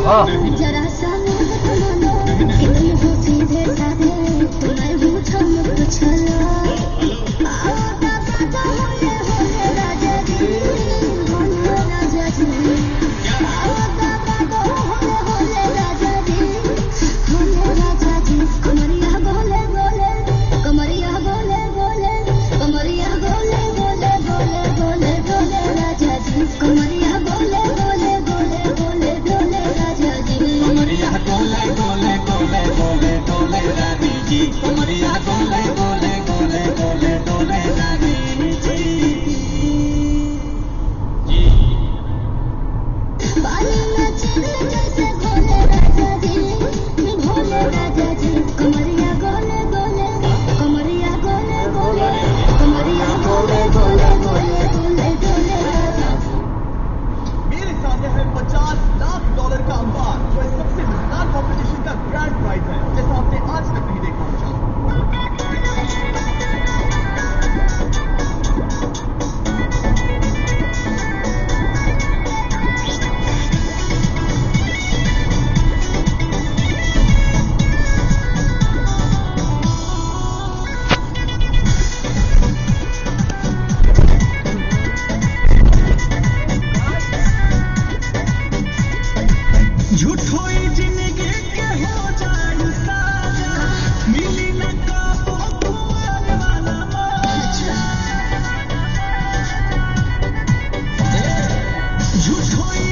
जरा सा कि तुम हो सीधे साधे तुम्हें पूछो मुझ छलो राजा जी होले राजा जी राजा जी होले राजा जी कमरिया बोले बोले कमरिया बोले बोले कमरिया बोले बोले बोले बोले बोले राजा जी कमरिया बोले बोले बोले बोले बोले राजा जी कमरिया बोले बोले बोले बोले बोले रानी जी कमरिया बोले बोले बोले बोले बोले रानी जी बाली नचले जैसे भोले राजा जी कमरिया गोले गोले कमरिया गोले गोले कमरिया गोले गोले गोले गोले गोले मेरे सामने है $50 लाख का अंबार जो इस सबसे मजेदार कॉम्पिटिशन का ग्रैंड प्राइज है जैसा आपने आज तक नहीं देखा होगा। झूठो ही जिंदगी के हो जाए साजा मिली न काबू कुआर वाला मजा झूठो ही